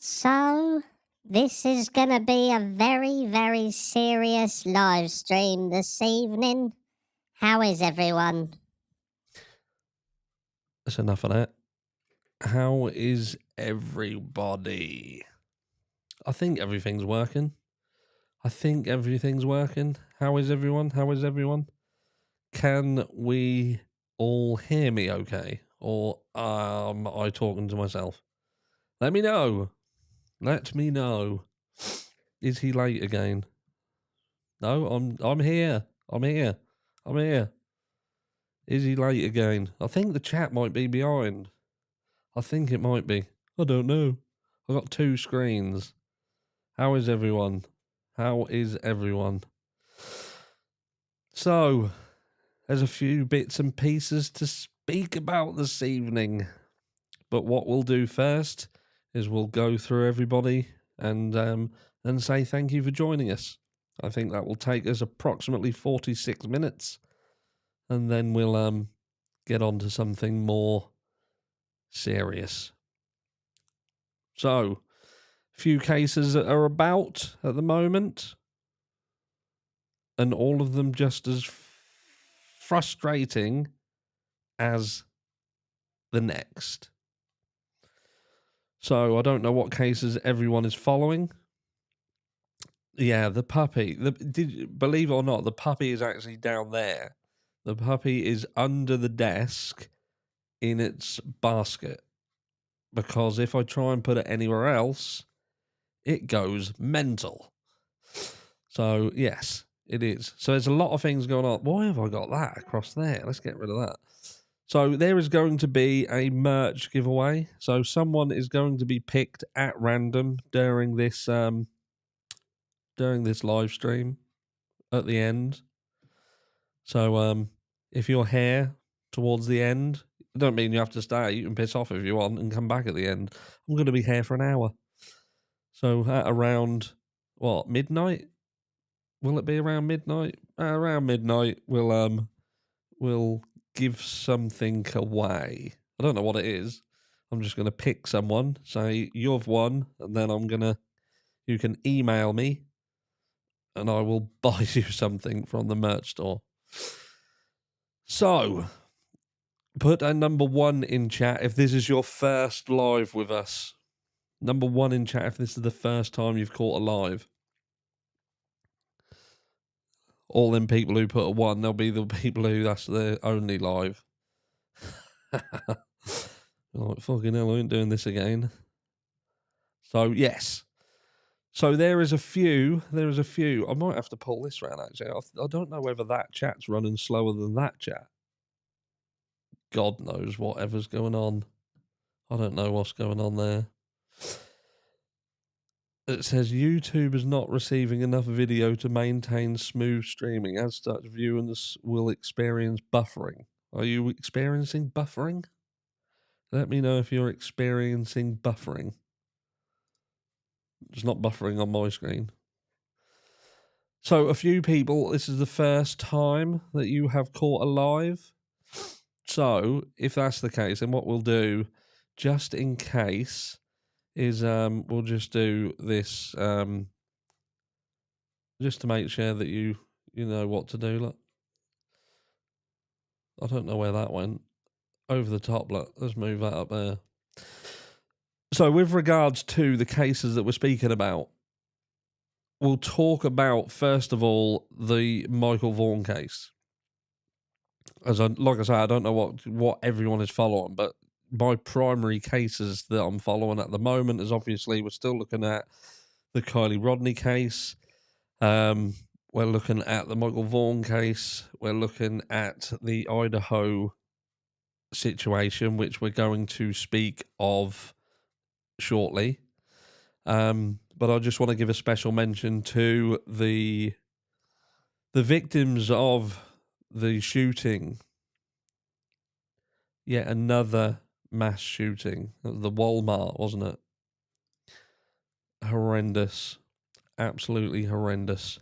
So, this is going to be a very, very serious live stream this evening. How is everyone? That's enough of that. How is everybody? I think everything's working. How is everyone? Can we all hear me okay? Or am I talking to myself? Let me know. Is he late again? No, I'm here. Is he late again? I think the chat might be behind. I think it might be. I don't know. I've got two screens. How is everyone? So, there's a few bits and pieces to speak about this evening. But what we'll do first is we'll go through everybody and say thank you for joining us. I think that will take us approximately 46 minutes. And then we'll get on to something more serious. So, a few cases that are about at the moment, and all of them just as frustrating as the next. So, I don't know what cases everyone is following. Yeah, the puppy. Believe it or not, the puppy is actually down there. The puppy is under the desk in its basket. Because if I try and put it anywhere else, it goes mental. So, yes, it is. So, there's a lot of things going on. Why have I got that across there? Let's get rid of that. So, there is going to be a merch giveaway. So, someone is going to be picked at random during this live stream at the end. So, if you're here towards the end, it don't mean you have to stay. You can piss off if you want and come back at the end. I'm going to be here for an hour. So, at around, midnight? Will it be around midnight? Around midnight, we'll give something away. I don't know what it is. I'm just going to pick someone, say you've won, and then you can email me, and I will buy you something from the merch store. So, put a number 1 in chat if this is your first live with us. Number 1 in chat if this is the first time you've caught a live. All them people who put a 1, they'll be the people who that's their only live. Like, fucking hell, I ain't doing this again. So, yes. So, there is a few. I might have to pull this round, actually. I don't know whether that chat's running slower than that chat. God knows whatever's going on. I don't know what's going on there. It says YouTube is not receiving enough video to maintain smooth streaming. As such, viewers will experience buffering. Are you experiencing buffering? Let me know if you're experiencing buffering. It's not buffering on my screen. So, a few people, this is the first time that you have caught a live. So, if that's the case, then what we'll do, just in case, is we'll just do this just to make sure that you know what to do. Look, I don't know where that went. Over the top, look. Let's move that up there. So, with regards to the cases that we're speaking about, we'll talk about, first of all, the Michael Vaughn case. Like I say, I don't know what everyone is following, but my primary cases that I'm following at the moment is obviously we're still looking at the Kylie Rodney case. We're looking at the Michael Vaughn case. We're looking at the Idaho situation, which we're going to speak of shortly. But I just want to give a special mention to the victims of the shooting. Yet another mass shooting at the Walmart, wasn't it? Horrendous. Absolutely horrendous.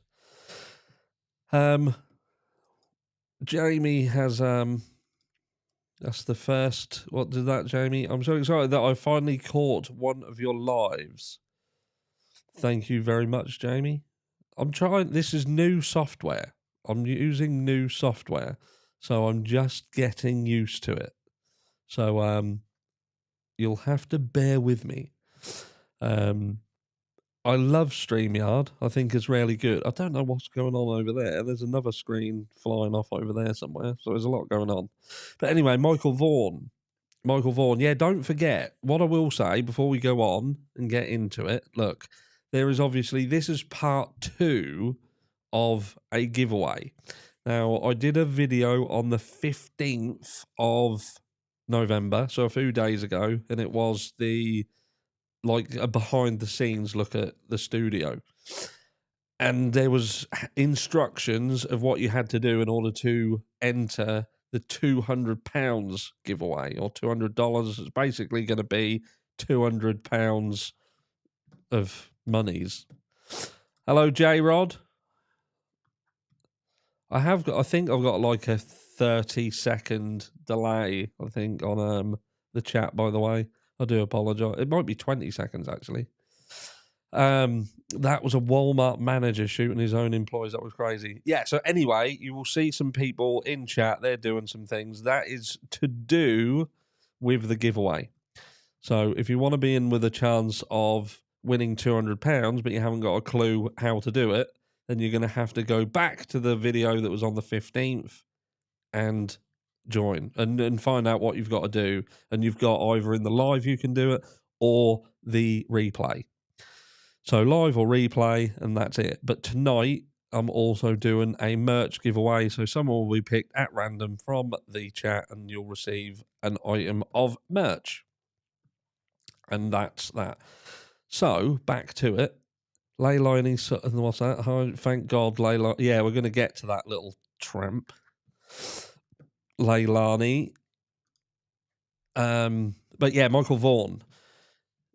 Jamie has That's the first. What did that, Jamie? I'm so excited that I finally caught one of your lives. Thank you very much, Jamie. I'm trying. This is new software. I'm using new software, so I'm just getting used to it. So you'll have to bear with me. I love StreamYard. I think it's really good. I don't know what's going on over there. There's another screen flying off over there somewhere. So there's a lot going on. But anyway, Michael Vaughn. Yeah, don't forget, what I will say before we go on and get into it, look, there is obviously, this is part 2 of a giveaway. Now, I did a video on the 15th of November, so a few days ago, and it was a behind the scenes look at the studio. And there was instructions of what you had to do in order to enter the £200 giveaway, or $200. It's basically going to be £200 of monies. Hello, J Rod. I think I've got like a 30-second delay, I think, on the chat, by the way. I do apologise. It might be 20 seconds, actually. That was a Walmart manager shooting his own employees. That was crazy. Yeah, so anyway, you will see some people in chat. They're doing some things. That is to do with the giveaway. So if you want to be in with a chance of winning £200, but you haven't got a clue how to do it, then you're going to have to go back to the video that was on the 15th and join and find out what you've got to do. And you've got either in the live you can do it or the replay. So live or replay, and that's it. But tonight, I'm also doing a merch giveaway. So someone will be picked at random from the chat, and you'll receive an item of merch. And that's that. So back to it. Leilani Sutton, what's that? Oh, thank God, Leilani. Yeah, we're going to get to that little tramp. Leilani. But yeah, Michael Vaughn.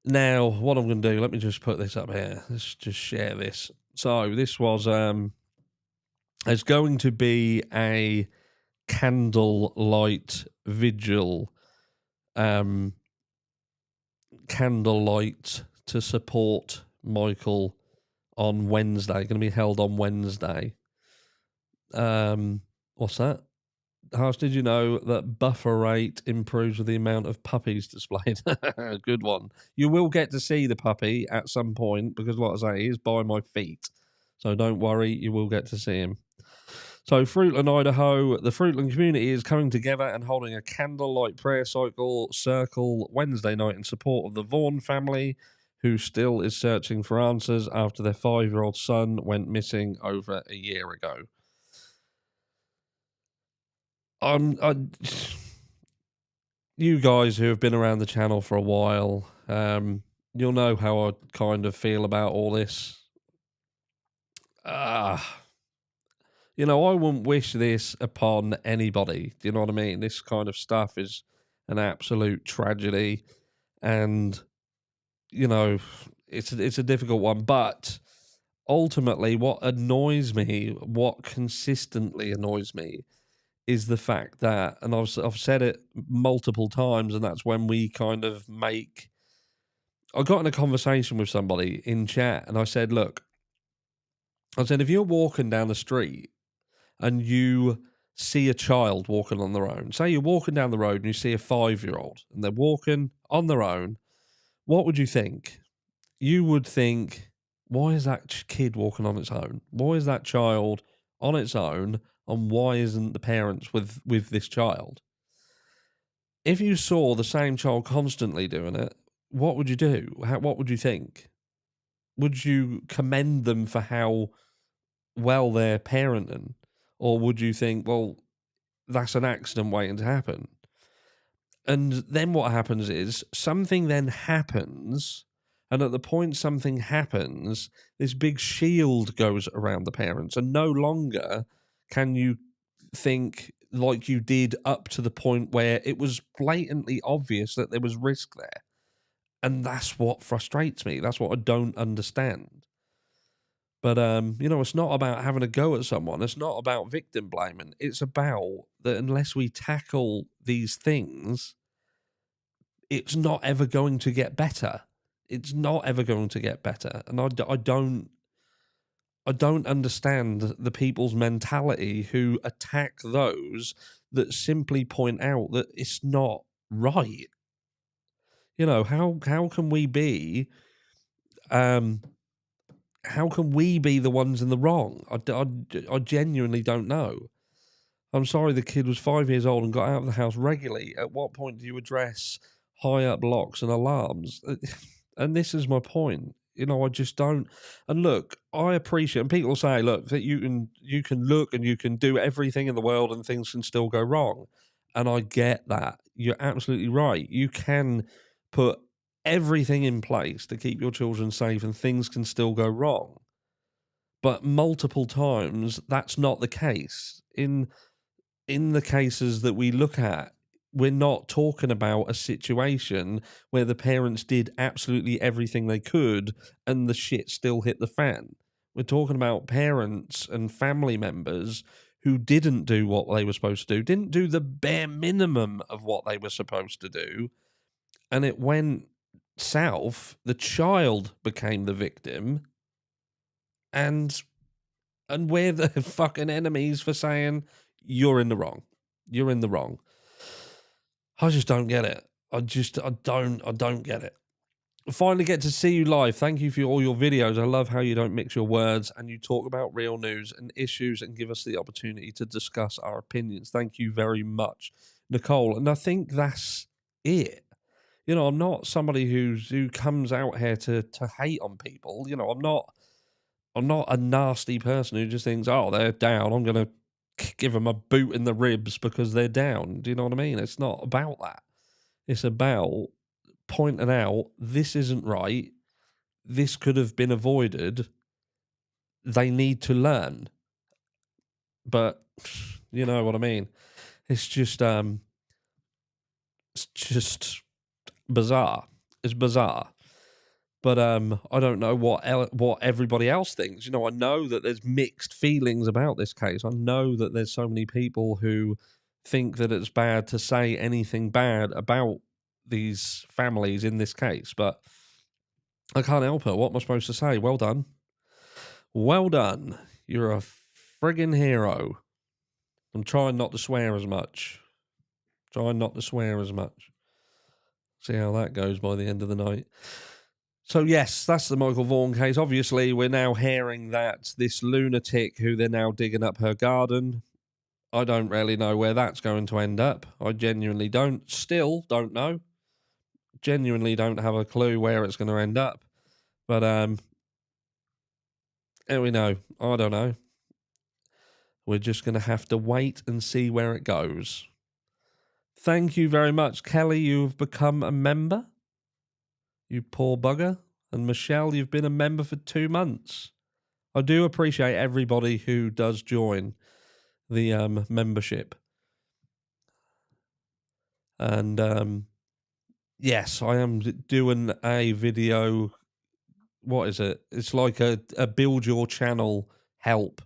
Now, what I'm going to do, let me just put this up here. Let's just share this. So this was, there's going to be a candlelight vigil, candlelight to support Michael on Wednesday. Going to be held on Wednesday. What's that? Harsh, did you know that buffer rate improves with the amount of puppies displayed? Good one. You will get to see the puppy at some point because, like I say, he is by my feet. So don't worry, you will get to see him. So Fruitland, Idaho, the Fruitland community is coming together and holding a candlelight prayer circle Wednesday night in support of the Vaughn family, who still is searching for answers after their 5-year-old son went missing over a year ago. You guys who have been around the channel for a while, you'll know how I kind of feel about all this. I wouldn't wish this upon anybody. Do you know what I mean? This kind of stuff is an absolute tragedy, and it's a difficult one. But ultimately, what consistently annoys me, is the fact that, and I've said it multiple times, and that's when we kind of make... I got in a conversation with somebody in chat, and I said, look, if you're walking down the street and you see a child walking on their own, say you're walking down the road and you see a 5-year-old, and they're walking on their own, what would you think? You would think, why is that kid walking on its own? Why is that child on its own? And why isn't the parents with this child? If you saw the same child constantly doing it, what would you do? What would you think? Would you commend them for how well they're parenting? Or would you think, well, that's an accident waiting to happen? And then what happens is something then happens, and at the point something happens, this big shield goes around the parents, and no longer can you think like you did up to the point where it was blatantly obvious that there was risk there. And that's what frustrates me. That's what I don't understand. But, it's not about having a go at someone. It's not about victim blaming. It's about that unless we tackle these things, it's not ever going to get better. It's not ever going to get better. And I don't understand the people's mentality who attack those that simply point out that it's not right. How can we be how can we be the ones in the wrong? I genuinely don't know. I'm sorry the kid was 5 years old and got out of the house regularly. At what point do you address high up locks and alarms? And this is my point. I just don't. And look, I appreciate. And people say, look, that you can look and you can do everything in the world and things can still go wrong. And I get that. You're absolutely right. You can put everything in place to keep your children safe and things can still go wrong. But multiple times, that's not the case. In the cases that we look at, we're not talking about a situation where the parents did absolutely everything they could and the shit still hit the fan. We're talking about parents and family members who didn't do what they were supposed to do, didn't do the bare minimum of what they were supposed to do, and it went south. The child became the victim, and we're the fucking enemies for saying, you're in the wrong. You're in the wrong. I just don't get it. I don't get it. Finally get to see you live. Thank you for all your videos. I love how you don't mix your words and you talk about real news and issues and give us the opportunity to discuss our opinions. Thank you very much, Nicole. And I think that's it. I'm not somebody who comes out here to hate on people. I'm not a nasty person who just thinks, oh, they're down, I'm going to give them a boot in the ribs because they're down. Do you know what I mean? It's not about that. It's about pointing out this isn't right. This could have been avoided. They need to learn. But you know what I mean? It's just bizarre. It's bizarre. But I don't know what everybody else thinks. I know that there's mixed feelings about this case. I know that there's so many people who think that it's bad to say anything bad about these families in this case. But I can't help it. What am I supposed to say? Well done. Well done. You're a friggin' hero. I'm trying not to swear as much. See how that goes by the end of the night. So, yes, that's the Michael Vaughn case. Obviously, we're now hearing that this lunatic who they're now digging up her garden, I don't really know where that's going to end up. I genuinely don't. Still don't know. Genuinely don't have a clue where it's going to end up. But, we know. I don't know. We're just going to have to wait and see where it goes. Thank you very much, Kelly. You've become a member. You poor bugger. And Michelle, you've been a member for 2 months. I do appreciate everybody who does join the membership. And yes, I am doing a video. What is it? It's like a build your channel help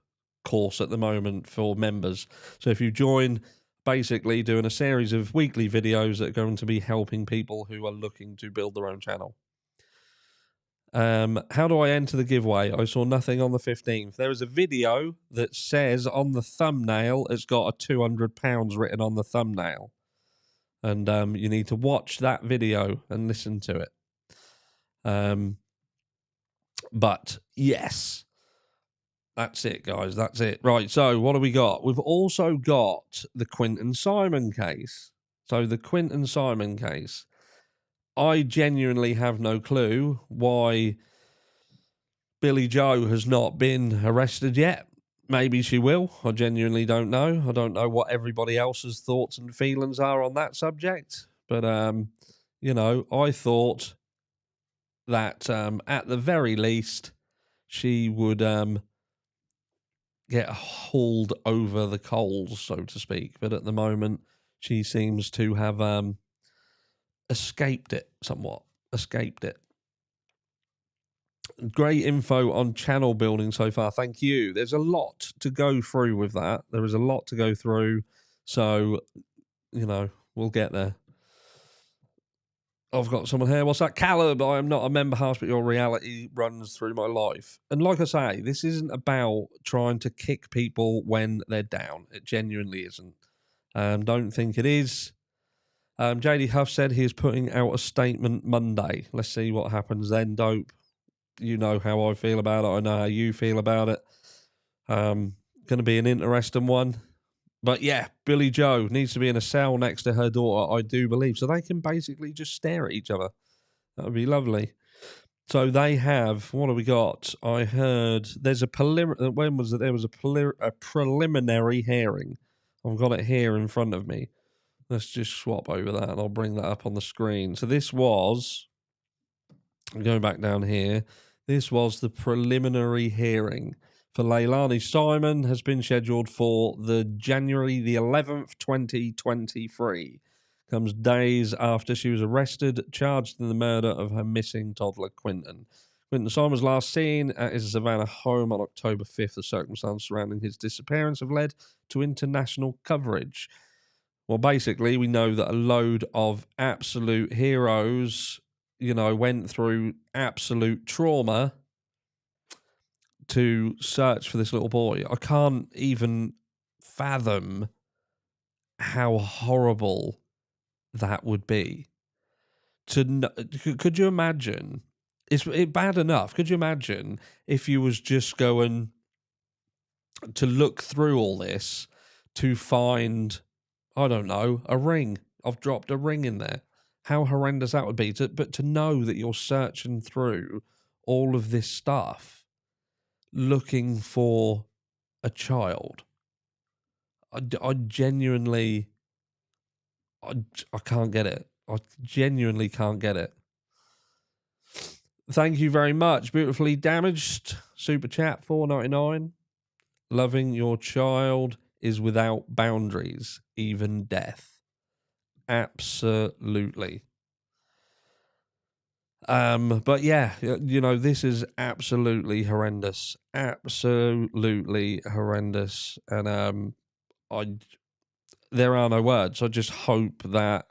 course at the moment for members. So if you join, basically doing a series of weekly videos that are going to be helping people who are looking to build their own channel. How do I enter the giveaway? I saw nothing on the 15th. There is a video that says on the thumbnail, it's got a £200 written on the thumbnail. And you need to watch that video and listen to it. But yes, that's it, guys. That's it. Right, so what do we got? We've also got the Quinton Simon case. So the Quinton Simon case. I genuinely have no clue why Billy Joe has not been arrested yet. Maybe she will. I genuinely don't know. I don't know what everybody else's thoughts and feelings are on that subject. But, I thought that at the very least, she would get hauled over the coals, so to speak. But at the moment, she seems to have escaped it somewhat. Escaped it. Great info on channel building so far. Thank you. There's a lot to go through with that. There is a lot to go through. So, we'll get there. I've got someone here. What's that? Caleb, I am not a member house, but your reality runs through my life. And like I say, this isn't about trying to kick people when they're down. It genuinely isn't. Don't think it is. JD Huff said he is putting out a statement Monday. Let's see what happens then, dope. You know how I feel about it. I know how you feel about it. Going to be an interesting one. But yeah, Billy Joe needs to be in a cell next to her daughter, I do believe. So they can basically just stare at each other. That would be lovely. So they have, what have we got? I heard there's a when was it? There was a preliminary hearing. I've got it here in front of me. Let's just swap over that and I'll bring that up on the screen. So this was, I'm going back down here. This was the preliminary hearing for Leilani Simon, has been scheduled for the January the 11th, 2023. Comes days after she was arrested, charged in the murder of her missing toddler, Quinton. Quinton Simon was last seen at his Savannah home on October 5th. The circumstances surrounding his disappearance have led to international coverage. Well, basically, we know that a load of absolute heroes, went through absolute trauma to search for this little boy. I can't even fathom how horrible that would be. Could you imagine? It's bad enough. Could you imagine if you was just going to look through all this to find, I don't know, a ring? I've dropped a ring in there. How horrendous that would be. But to know that you're searching through all of this stuff looking for a child. I genuinely, I can't get it. I genuinely can't get it. Thank you very much. Beautifully Damaged. Super chat, $4.99. Loving your child is without boundaries, even death. Absolutely. But yeah, this is absolutely horrendous. Absolutely horrendous. And there are no words. I just hope that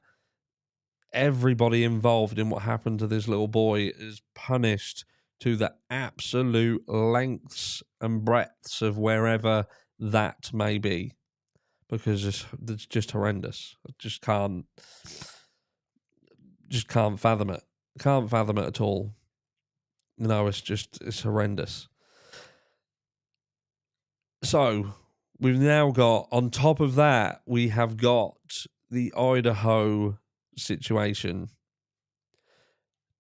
everybody involved in what happened to this little boy is punished to the absolute lengths and breadths of wherever that may be. Because it's just horrendous. I just can't fathom it. Can't fathom it at all. No, it's horrendous. So we've now got, on top of that, we have got the Idaho situation.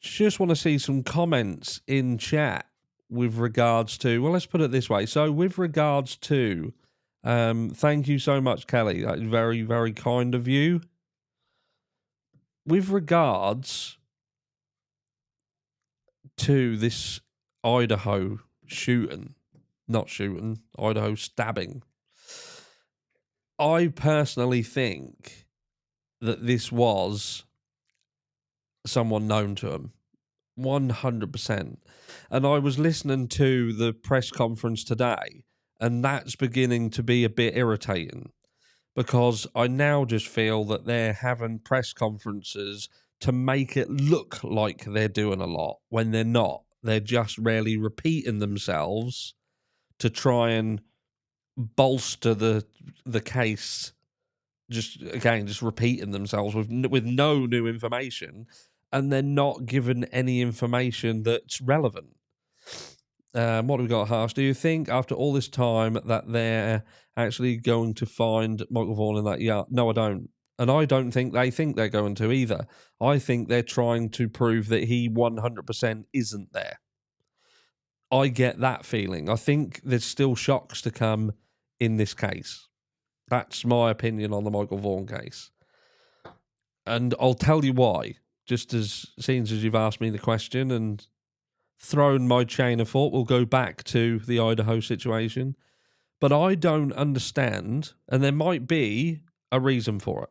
Just want to see some comments in chat with regards to, well, let's put it this way. So with regards to, thank you so much, Kelly. That is very, very kind of you. With regards to this Idaho Idaho stabbing, I personally think that this was someone known to him, 100%. And I was listening to the press conference today, and that's beginning to be a bit irritating because I now just feel that they're having press conferences to make it look like they're doing a lot when they're not. They're just really repeating themselves to try and bolster the case. Just repeating themselves with no new information, and they're not given any information that's relevant. What do we got, Harsh? Do you think after all this time that they're actually going to find Michael Vaughn in that yard? No, I don't. And I don't think they're going to either. I think they're trying to prove that he 100% isn't there. I get that feeling. I think there's still shocks to come in this case. That's my opinion on the Michael Vaughn case. And I'll tell you why, just as you've asked me the question and thrown my chain of thought, we'll go back to the Idaho situation. But I don't understand, and there might be a reason for it.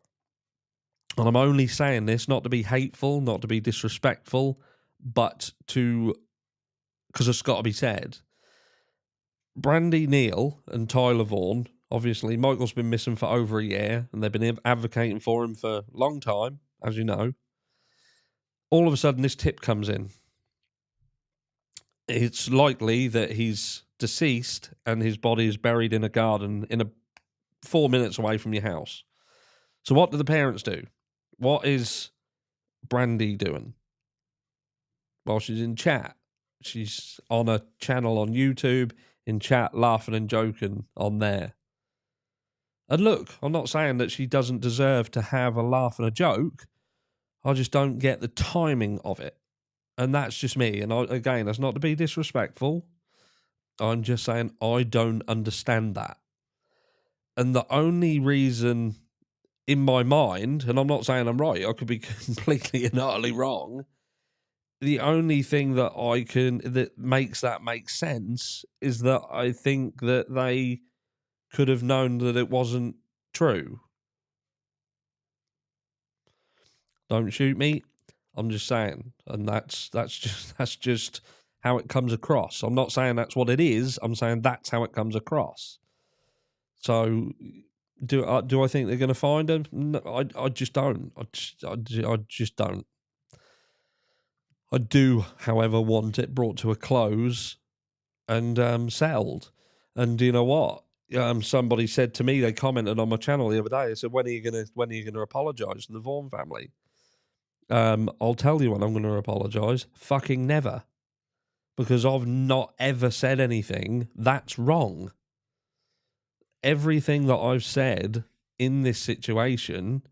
And I'm only saying this not to be hateful, not to be disrespectful, but to because it's got to be said. Brandy Neal and Tyler Vaughn, obviously, Michael's been missing for over a year, and they've been advocating for him for a long time, as you know. All of a sudden, this tip comes in. It's likely that he's deceased and his body is buried in a garden 4 minutes away from your house. So what do the parents do? What is Brandy doing? Well, she's in chat. She's on a channel on YouTube, in chat, laughing and joking on there. And look, I'm not saying that she doesn't deserve to have a laugh and a joke. I just don't get the timing of it. And that's just me. And again, that's not to be disrespectful. I'm just saying I don't understand that. And the only reason in my mind, and I'm not saying I'm right, I could be completely and utterly wrong, the only thing that makes that make sense is that I think that they could have known that it wasn't true. Don't shoot me. I'm just saying, and that's just how it comes across. I'm not saying that's what it is. I'm saying that's how it comes across. So, do I think they're going to find him? No, I just don't. I just don't. I do, however, want it brought to a close and settled. And you know what? Somebody said to me, they commented on my channel the other day. They said, "When are you gonna apologise to the Vaughn family?" I'll tell you when I'm going to apologise. Fucking never, because I've not ever said anything that's wrong. Everything that I've said in this situation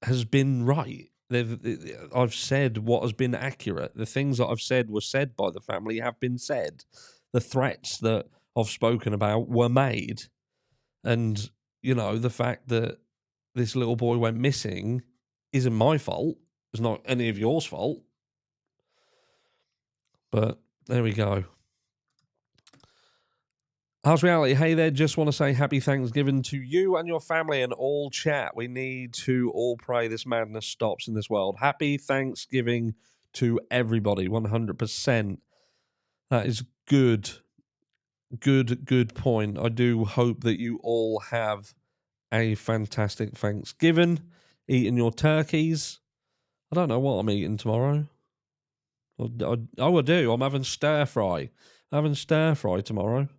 has been right. I've said what has been accurate. The things that I've said were said by the family have been said. The threats that I've spoken about were made. And, you know, the fact that this little boy went missing isn't my fault. It's not any of yours fault. But there we go. Harsh Reality, hey there, just want to say happy Thanksgiving to you and your family and all chat. We need to all pray this madness stops in this world. Happy Thanksgiving to everybody, 100%. That is good point. I do hope that you all have a fantastic Thanksgiving, eating your turkeys. I don't know what I'm eating tomorrow. I do. I'm having stir fry. Tomorrow.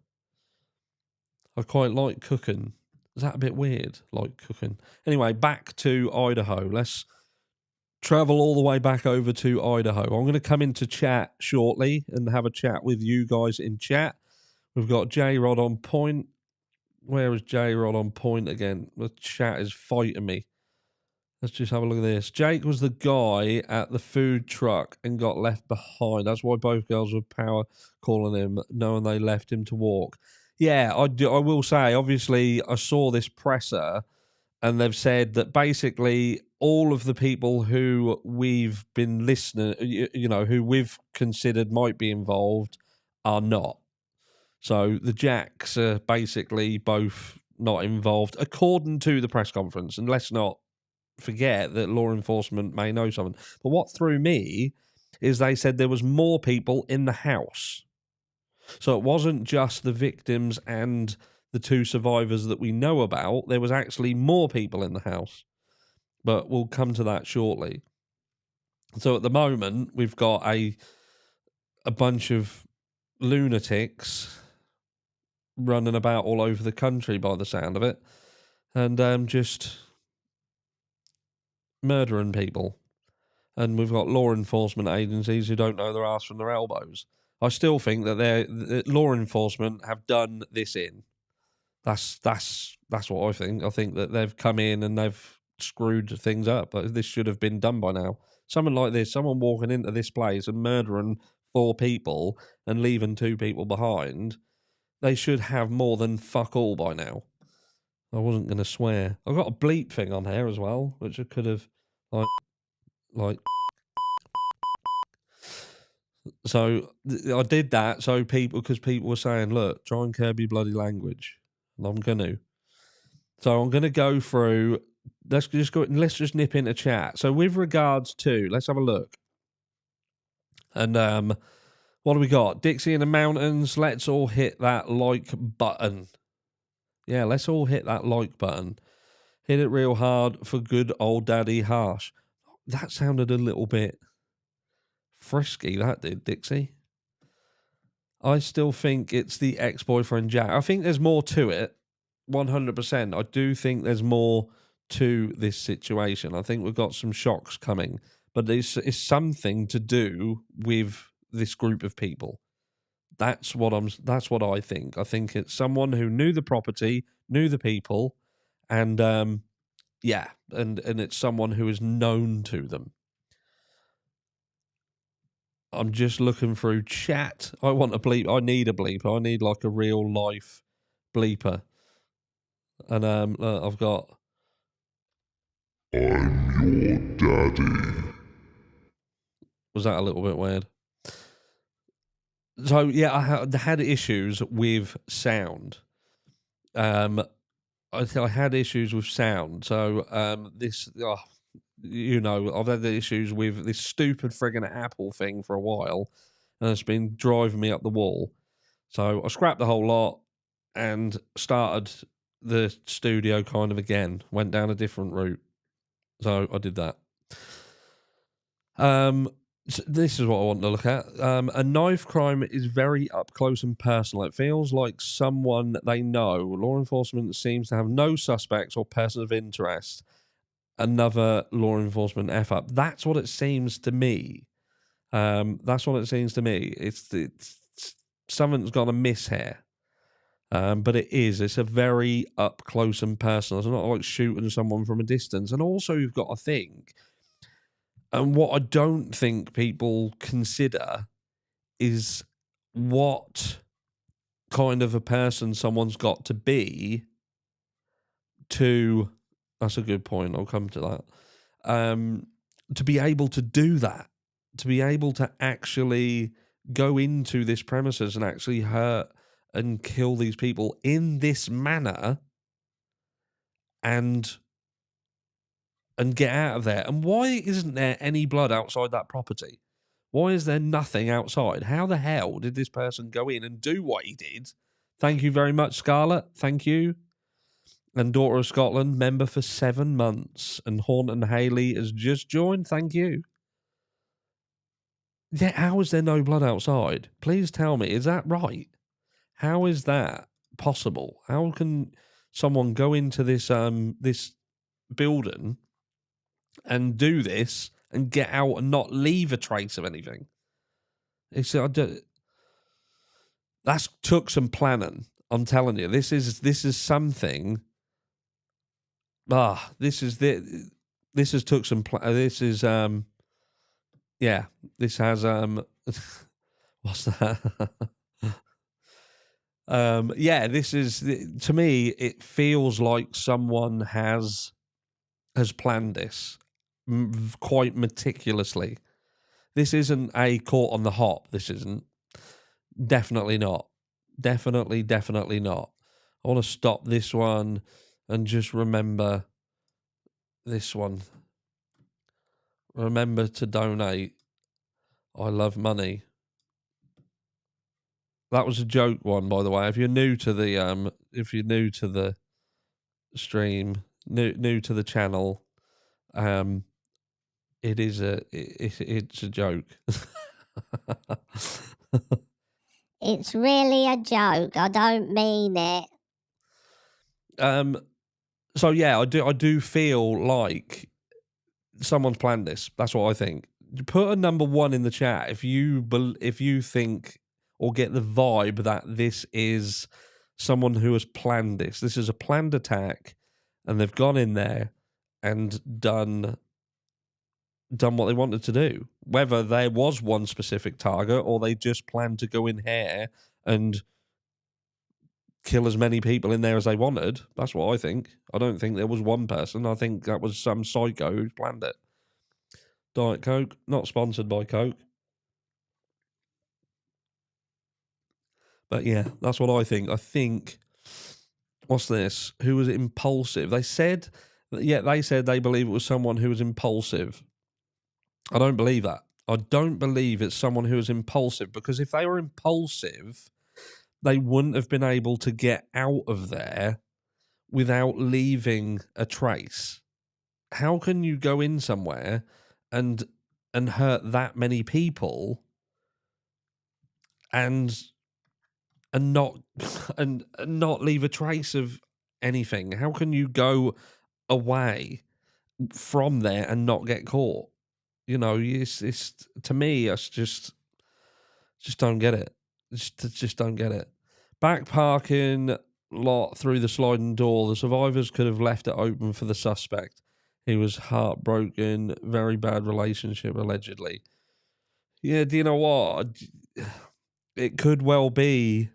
I quite like cooking. Is that a bit weird? Like cooking. Anyway, back to Idaho. Let's travel all the way back over to Idaho. I'm going to come into chat shortly and have a chat with you guys in chat. We've got J-Rod on point. Where is J-Rod on point again? The chat is fighting me. Let's just have a look at this. Jake was the guy at the food truck and got left behind. That's why both girls were power calling him, knowing they left him to walk. Yeah, I will say, obviously, I saw this presser and they've said that basically all of the people who we've been listening, who we've considered might be involved are not. So the Jacks are basically both not involved, according to the press conference. And let's not forget that law enforcement may know something. But what threw me is they said there was more people in the house. So it wasn't just the victims and the two survivors that we know about. There was actually more people in the house. But we'll come to that shortly. So at the moment, we've got a bunch of lunatics running about all over the country by the sound of it. And just murdering people. And we've got law enforcement agencies who don't know their arse from their elbows. I still think that law enforcement have done this in. That's what I think. I think that they've come in and they've screwed things up. This should have been done by now. Someone like this, someone walking into this place and murdering 4 people and leaving 2 people behind, they should have more than fuck all by now. I wasn't going to swear. I've got a bleep thing on here as well, which I could have, like. So I did that because people were saying, look, try and curb your bloody language. And I'm going to. So I'm going to go through, let's just nip into chat. So with regards to, let's have a look. And What do we got? Dixie in the mountains. Let's all hit that like button. Yeah, let's all hit that like button. Hit it real hard for good old Daddy Harsh. That sounded a little bit frisky, that did, Dixie. I still think it's the ex-boyfriend Jack. I think there's more to it, 100%. I do think there's more to this situation. I think we've got some shocks coming, but it's something to do with this group of people. That's what I think. I think it's someone who knew the property, knew the people, and and it's someone who is known to them. I'm just looking through chat. I want a bleep. I need a bleep. I need like a real life bleeper. And I've got, I'm your daddy. was that a little bit weird? So yeah, I had issues with sound. I had issues with sound. So I've had the issues with this stupid friggin' Apple thing for a while, and it's been driving me up the wall. So I scrapped the whole lot and started the studio kind of again. Went down a different route. So I did that. So this is what I want to look at. A knife crime is very up close and personal. It feels like someone they know. Law enforcement seems to have no suspects or persons of interest. Another law enforcement F up. That's what it seems to me. That's what it seems to me. It's something's got amiss here. But it's a very up close and personal. It's not like shooting someone from a distance. And also you've got to think, and what I don't think people consider is what kind of a person someone's got to be to, that's a good point, I'll come to that, to be able to do that, to be able to actually go into this premises and actually hurt and kill these people in this manner and get out of there. And why isn't there any blood outside that property? Why is there nothing outside? How the hell did this person go in and do what he did? Thank you very much, Scarlett. Thank you. And Daughter of Scotland, member for 7 months. And Horn and Haley has just joined. Thank you. Yeah, how is there no blood outside? Please tell me, is that right? How is that possible? How can someone go into this this building and do this and get out and not leave a trace of anything? That's took some planning. I'm telling you, this is something. This has took some. This is yeah. This has what's that? Yeah. This is, to me, it feels like someone has planned this quite meticulously. This isn't a caught on the hop. This isn't. Definitely not. Definitely not. I want to stop this one and just remember this one. Remember to donate. I love money. That was a joke one, by the way. If you're new to the stream, new to the channel, it's a joke. It's really a joke. I don't mean it. So yeah, I do feel like someone's planned this. That's what I think. Put a number 1 in the chat if you think or get the vibe that this is someone who has planned this. This is a planned attack, and they've gone in there and done what they wanted to do. Whether there was one specific target or they just planned to go in here and kill as many people in there as they wanted. That's what I think. I don't think there was one person. I think that was some psycho who planned it. Diet Coke, not sponsored by Coke. But yeah, that's what I think. I think, what's this? Who was impulsive? They said they believe it was someone who was impulsive. I don't believe that. I don't believe it's someone who is impulsive, because if they were impulsive, they wouldn't have been able to get out of there without leaving a trace. How can you go in somewhere and hurt that many people and not and not leave a trace of anything? How can you go away from there and not get caught? You know, it's to me, it's just don't get it. Just don't get it. Back parking lot through the sliding door. The survivors could have left it open for the suspect. He was heartbroken. Very bad relationship, allegedly. Yeah, do you know what? It could well be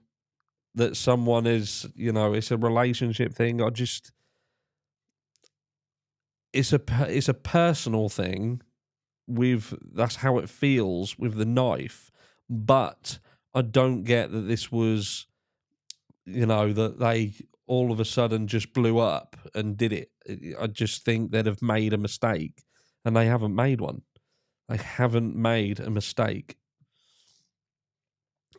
that someone is, you know, it's a relationship thing. It's a personal thing. That's how it feels with the knife, but I don't get that this was, you know, that they all of a sudden just blew up and did it. I just think they'd have made a mistake, and they haven't made one. They haven't made a mistake.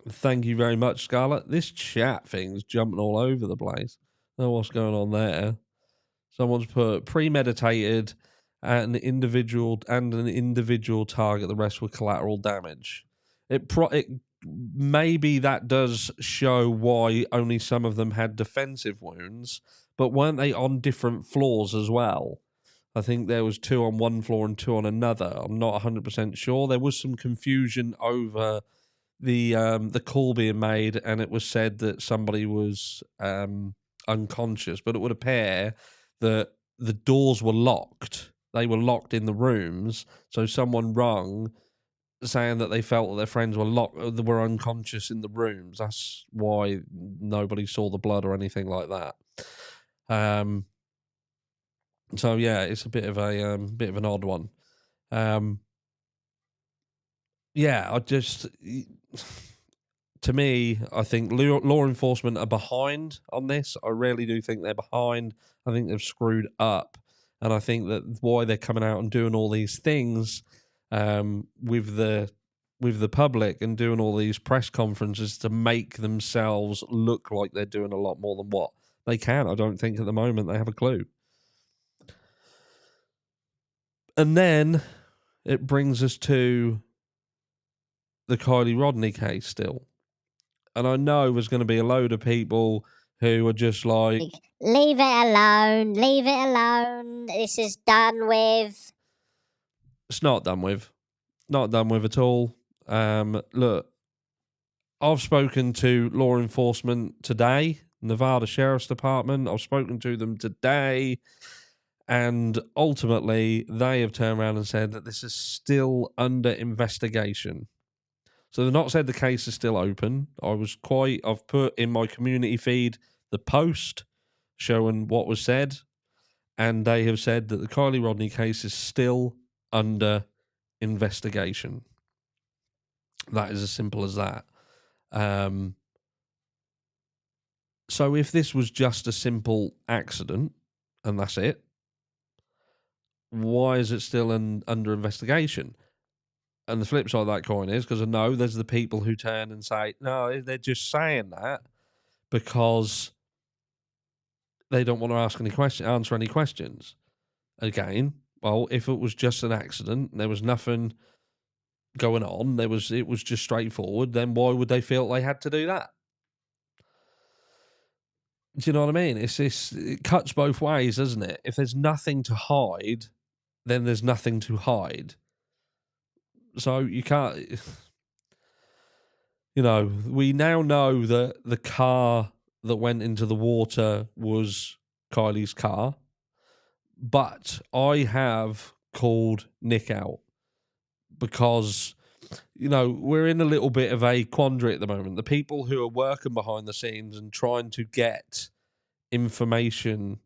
Thank you very much, Scarlett. This chat thing's jumping all over the place. I don't know what's going on there. Someone's put premeditated and an individual target. The rest were collateral damage. It maybe that does show why only some of them had defensive wounds, but weren't they on different floors as well? I think there was 2 on one floor and 2 on another. I'm not 100% sure. There was some confusion over the call being made, and it was said that somebody was unconscious, but it would appear that the doors were locked. They were locked in the rooms, so someone rung saying that they felt that their friends were unconscious in the rooms. That's why nobody saw the blood or anything like that. So yeah, it's a bit of an odd one. Yeah, to me, I think law enforcement are behind on this. I really do think they're behind. I think they've screwed up, and I think that why they're coming out and doing all these things with the public and doing all these press conferences to make themselves look like they're doing a lot more than what they can. I don't think at the moment they have a clue. And then it brings us to the Kylie Rodney case still. And I know there's going to be a load of people who are just like, leave it alone, leave it alone. This is done with. It's not done with. Not done with at all. Look, I've spoken to law enforcement today, Nevada Sheriff's Department. I've spoken to them today. And ultimately, they have turned around and said that this is still under investigation. So they've not said the case is still open. I've put in my community feed the post showing what was said, and they have said that the Kylie Rodney case is still under investigation. That is as simple as that. So if this was just a simple accident and that's it, why is it still under investigation? And the flip side of that coin is, because I know there's the people who turn and say, no, they're just saying that because they don't want to answer any questions. Again, well, if it was just an accident, there was nothing going on, it was just straightforward, then why would they feel they had to do that? Do you know what I mean? It cuts both ways, doesn't it? If there's nothing to hide, then there's nothing to hide. So you can't, you know, we now know that the car that went into the water was Kylie's car, but I have called Nick out because, you know, we're in a little bit of a quandary at the moment. The people who are working behind the scenes and trying to get information,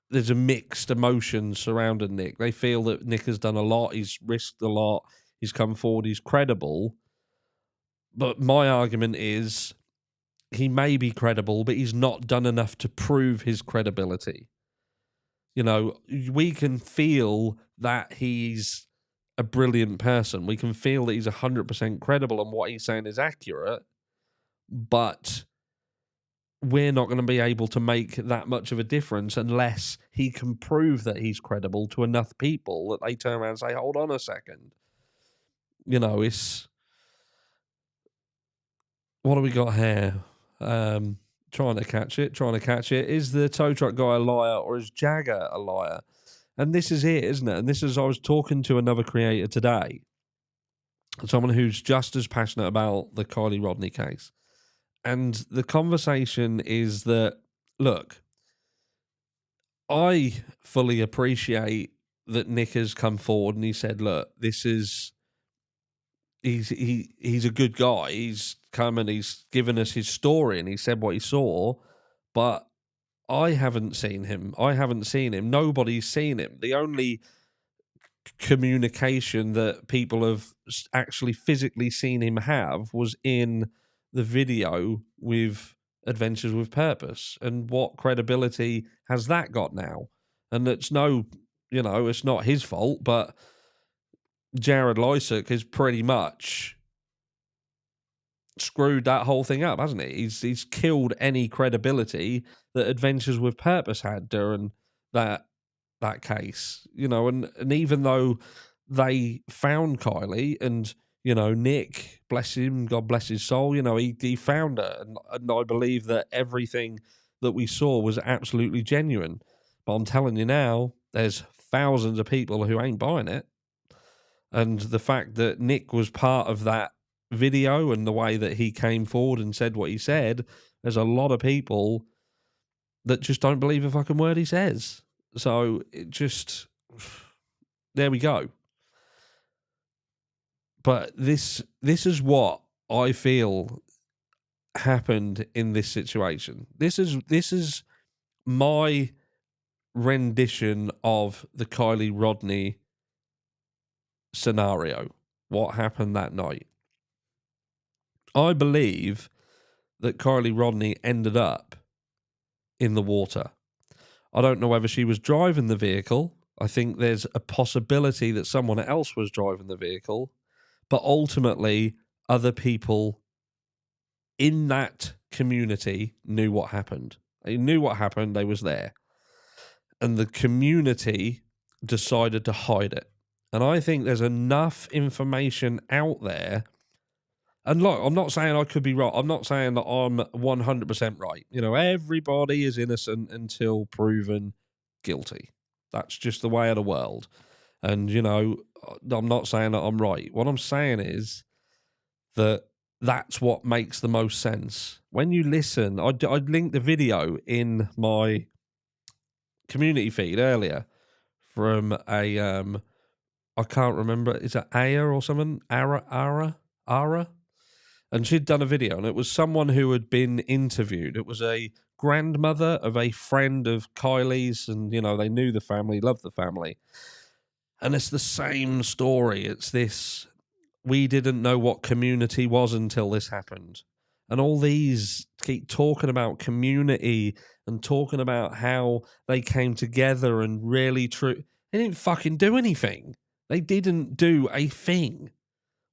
there's a mixed emotion surrounding Nick. They feel that Nick has done a lot, he's risked a lot, he's come forward, he's credible. But my argument is he may be credible, but he's not done enough to prove his credibility. You know, we can feel that he's a brilliant person. We can feel that he's 100% credible and what he's saying is accurate, but we're not going to be able to make that much of a difference unless he can prove that he's credible to enough people that they turn around and say, hold on a second. You know, it's... What do we got here? Trying to catch it. Is the tow truck guy a liar or is Jagger a liar? And this is it, isn't it? And this is, I was talking to another creator today, someone who's just as passionate about the Kylie Rodney case. And the conversation is that, look, I fully appreciate that Nick has come forward and he said, look, this is... He's a good guy. He's come and he's given us his story and he said what he saw, but I haven't seen him. Nobody's seen him. The only communication that people have actually physically seen him have was in the video with Adventures with Purpose. And what credibility has that got now? And it's it's not his fault, but Jared Lysak has pretty much screwed that whole thing up, hasn't he? He's killed any credibility that Adventures with Purpose had during that case. And even though they found Kylie and, Nick, bless him, God bless his soul, he found her. And I believe that everything that we saw was absolutely genuine. But I'm telling you now, there's thousands of people who ain't buying it. And the fact that Nick was part of that video and the way that he came forward and said what he said, there's a lot of people that just don't believe a fucking word he says. So it just, there we go. But this is what I feel happened in this situation. This is my rendition of the Kylie Rodney scenario. What happened that night? I believe that Kylie Rodney ended up in the water. I don't know whether she was driving the vehicle. I think there's a possibility that someone else was driving the vehicle, but ultimately other people in that community knew what happened. They knew what happened. They was there. And the community decided to hide it. And I think there's enough information out there. And look, I'm not saying I could be right. I'm not saying that I'm 100% right. Everybody is innocent until proven guilty. That's just the way of the world. And, I'm not saying that I'm right. What I'm saying is that that's what makes the most sense. When you listen, I linked the video in my community feed earlier from a... I can't remember. Is it Aya or something? Ara? And she'd done a video, and it was someone who had been interviewed. It was a grandmother of a friend of Kylie's, and, they knew the family, loved the family. And it's the same story. It's this, we didn't know what community was until this happened. And all these keep talking about community and talking about how they came together and really true. They didn't fucking do anything. They didn't do a thing.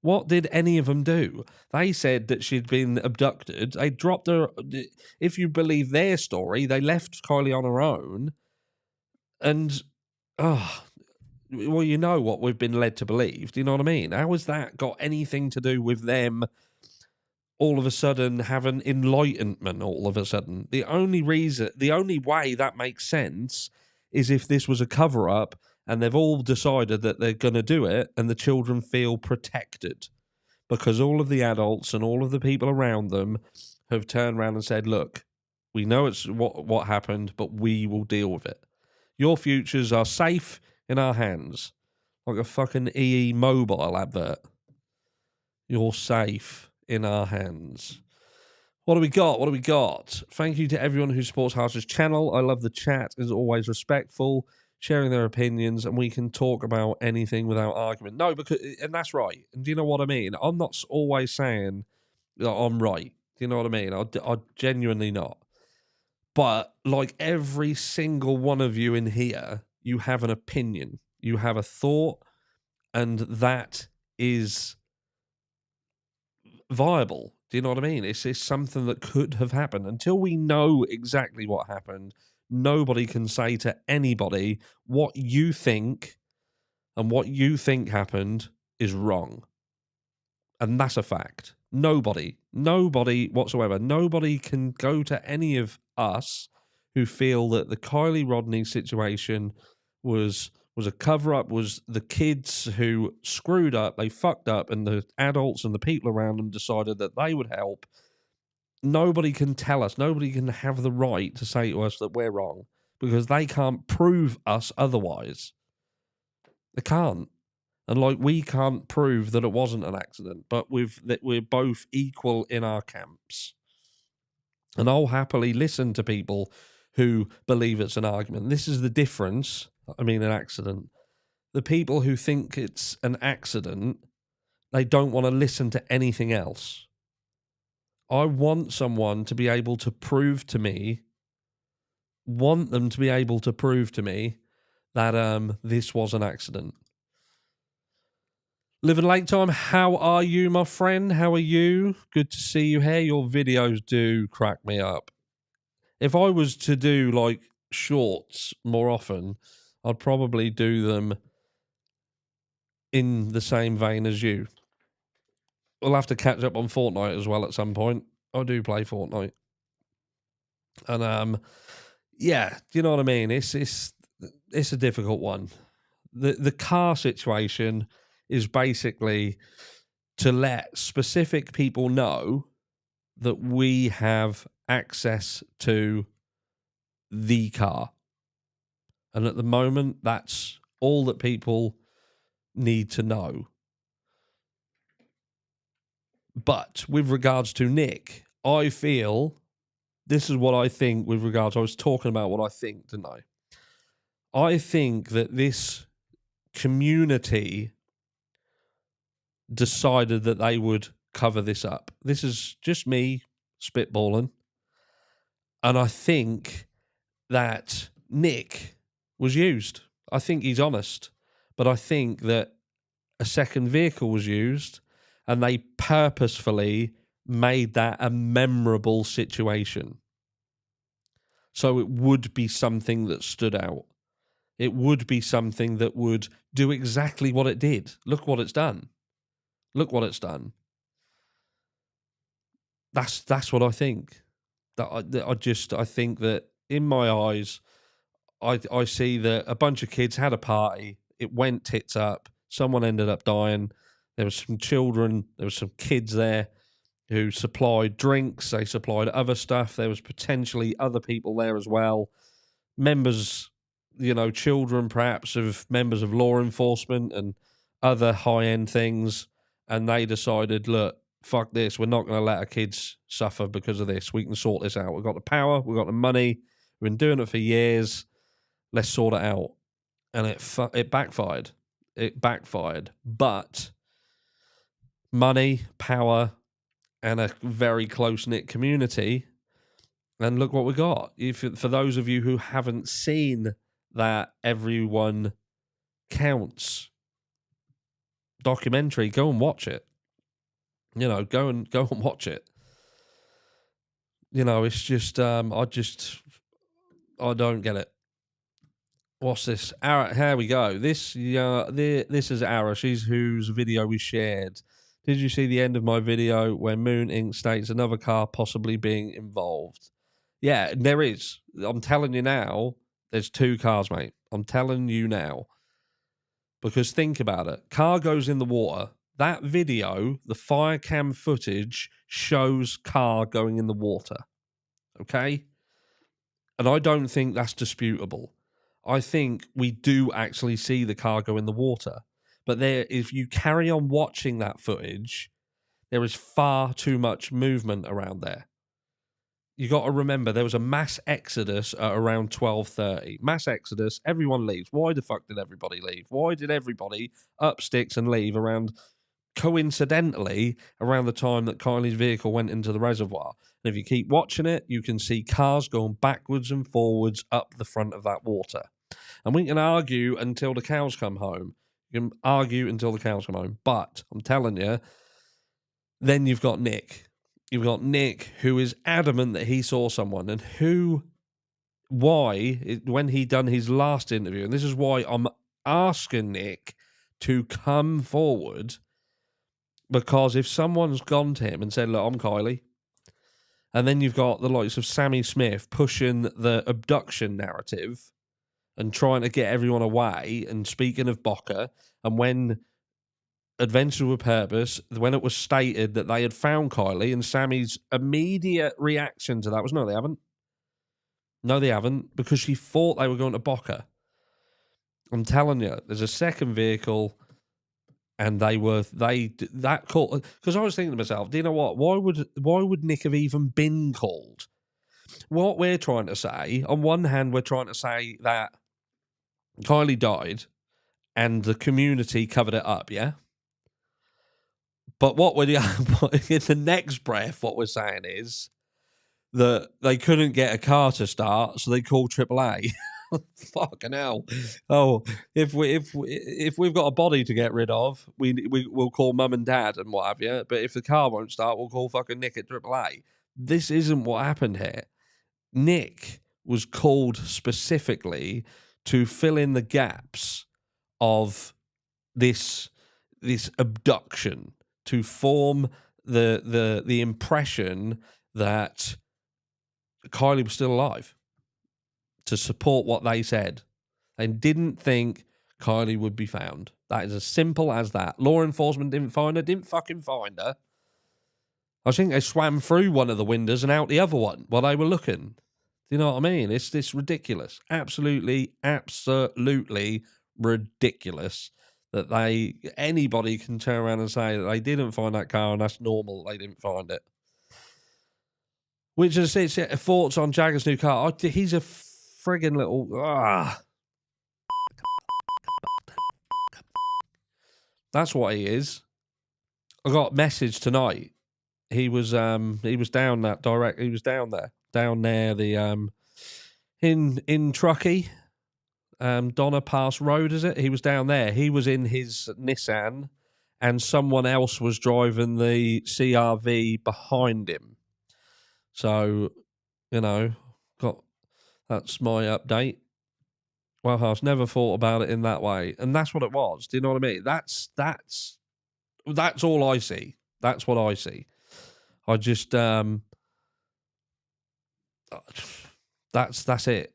What did any of them do? They said that she'd been abducted. They dropped her. If you believe their story, they left Kylie on her own. And, well, what we've been led to believe. Do you know what I mean? How has that got anything to do with them all of a sudden having enlightenment all of a sudden? The only way that makes sense is if this was a cover-up and they've all decided that they're going to do it and the children feel protected because all of the adults and all of the people around them have turned around and said, look, we know it's what happened, but we will deal with it. Your futures are safe in our hands. Like a fucking EE Mobile advert. You're safe in our hands. What do we got? Thank you to everyone who supports Harsh's channel. I love the chat. Is always respectful, sharing their opinions, and we can talk about anything without argument. No, and that's right. And do you know what I mean? I'm not always saying that I'm right. Do you know what I mean? I genuinely not. But like every single one of you in here, you have an opinion. You have a thought, And that is viable. Do you know what I mean? It's something that could have happened. Until we know exactly what happened, nobody can say to anybody what you think and what you think happened is wrong. And that's a fact. Nobody whatsoever, nobody can go to any of us who feel that the Kylie Rodney situation was a cover-up, was the kids who screwed up, they fucked up, and the adults and the people around them decided that they would help. Nobody can tell us, nobody can have the right to say to us that we're wrong, because they can't prove us otherwise. They can't. And like, we can't prove that it wasn't an accident, but that we're both equal in our camps. And I'll happily listen to people who believe it's an argument. This is the difference. An accident. The people who think it's an accident, they don't want to listen to anything else. I want someone to be able to prove to me, that this was an accident. Living Late Time, how are you, my friend? How are you? Good to see you here. Your videos do crack me up. If I was to do like shorts more often, I'd probably do them in the same vein as you. We'll have to catch up on Fortnite as well at some point. I do play Fortnite. And yeah, do you know what I mean? It's a difficult one. The car situation is basically to let specific people know that we have access to the car. And at the moment, that's all that people need to know. But with regards to Nick, I feel, this is what I think with regards, I was talking about what I think, didn't I? I think that this community decided that they would cover this up. This is just me spitballing. And I think that Nick was used. I think he's honest. But I think that a second vehicle was used and they purposefully made that a memorable situation. So it would be something that stood out. It would be something that would do exactly what it did. Look what it's done. Look what it's done. That's what I think. I think that in my eyes, I see that a bunch of kids had a party. It went tits up. Someone ended up dying. There was some children. There was some kids there who supplied drinks. They supplied other stuff. There was potentially other people there as well. Members, children perhaps of members of law enforcement and other high-end things. And they decided, look, fuck this. We're not going to let our kids suffer because of this. We can sort this out. We've got the power. We've got the money. We've been doing it for years. Let's sort it out. And it backfired. It backfired. But money, power, and a very close-knit community. And look what we got. For those of you who haven't seen that Everyone Counts documentary, go and watch it. Go and watch it. It's just I don't get it. What's this? Ara, here we go. This is Ara. She's whose video we shared. Did you see the end of my video where Moon Inc. states another car possibly being involved? Yeah, there is. I'm telling you now, there's two cars, mate. I'm telling you now. Because think about it. Car goes in the water. That video, the fire cam footage, shows car going in the water. Okay? And I don't think that's disputable. I think we do actually see the car go in the water. But if you carry on watching that footage, there is far too much movement around there. You got to remember, there was a mass exodus at around 12:30. Mass exodus, everyone leaves. Why the fuck did everybody leave? Why did everybody up sticks and leave coincidentally around the time that Kylie's vehicle went into the reservoir? And if you keep watching it, you can see cars going backwards and forwards up the front of that water. And we can argue until the cows come home. You can argue until the cows come home. But I'm telling you, then you've got Nick. You've got Nick, who is adamant that he saw someone, and when he done his last interview, and this is why I'm asking Nick to come forward, because if someone's gone to him and said, look, I'm Kylie, and then you've got the likes of Sammy Smith pushing the abduction narrative and trying to get everyone away, and speaking of Boca, and when Adventure with Purpose, when it was stated that they had found Kylie, and Sammy's immediate reaction to that was, no, they haven't. No, they haven't, because she thought they were going to Boca. I'm telling you, there's a second vehicle, and that call, because I was thinking to myself, do you know what? Why would Nick have even been called? What we're trying to say, on one hand, we're trying to say that Kylie died, and the community covered it up, yeah. But what we're in the next breath, what we're saying is that they couldn't get a car to start, so they called AAA. Fucking hell! Oh, if we've got a body to get rid of, we'll call mum and dad and what have you. But if the car won't start, we'll call fucking Nick at AAA. This isn't what happened here. Nick was called specifically to fill in the gaps of this abduction, to form the impression that Kylie was still alive, to support what they said. They didn't think Kylie would be found. That is as simple as that. Law enforcement didn't find her, didn't fucking find her. I think they swam through one of the windows and out the other one while they were looking. Do you know what I mean? It's ridiculous. Absolutely ridiculous that anybody can turn around and say that they didn't find that car and that's normal, they didn't find it. Which is thoughts on Jagger's new car. He's a friggin' little... That's what he is. I got a message tonight. He was down that direct. He was down there, in Truckee, Donna Pass Road, is it? He was down there. He was in his Nissan, and someone else was driving the CRV behind him. So, that's my update. Well, I've never thought about it in that way, and that's what it was. Do you know what I mean? That's all I see. That's what I see. I just that's it.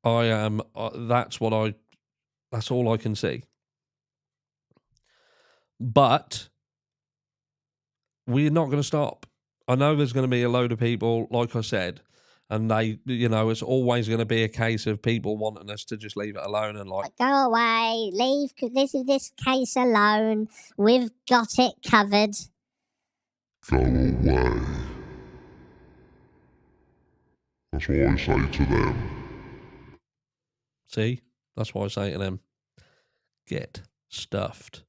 That's all I can see. But we're not going to stop. I know there's going to be a load of people, like I said, and it's always going to be a case of people wanting us to just leave it alone and go away, leave this case alone. We've got it covered. Go away. That's what I say to them. See? That's what I say to them. Get stuffed.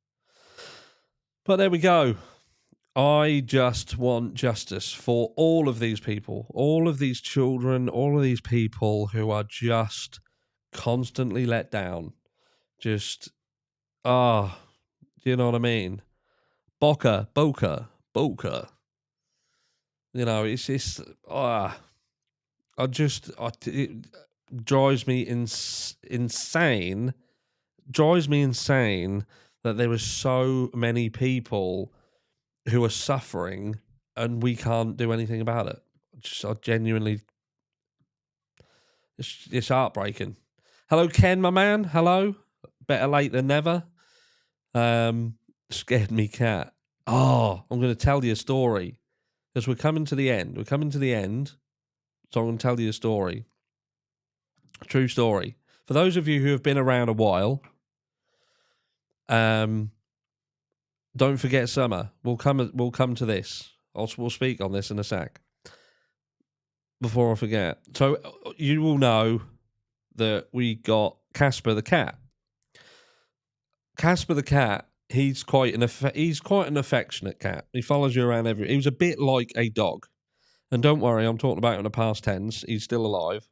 But there we go. I just want justice for all of these people, all of these children, all of these people who are just constantly let down. Just, do you know what I mean? Boca. It drives me insane. Drives me insane that there are so many people who are suffering and we can't do anything about it. I genuinely, it's heartbreaking. Hello, Ken, my man. Hello. Better late than never. Scared me cat. I'm going to tell you a story because we're coming to the end. So I'm going to tell you a story. A true story. For those of you who have been around a while, don't forget summer. We'll come to this. We'll speak on this in a sec. Before I forget. So you will know that we got Casper the cat. Casper the cat, he's quite an affectionate cat. He follows you around he was a bit like a dog. And don't worry, I'm talking about it in the past tense. He's still alive.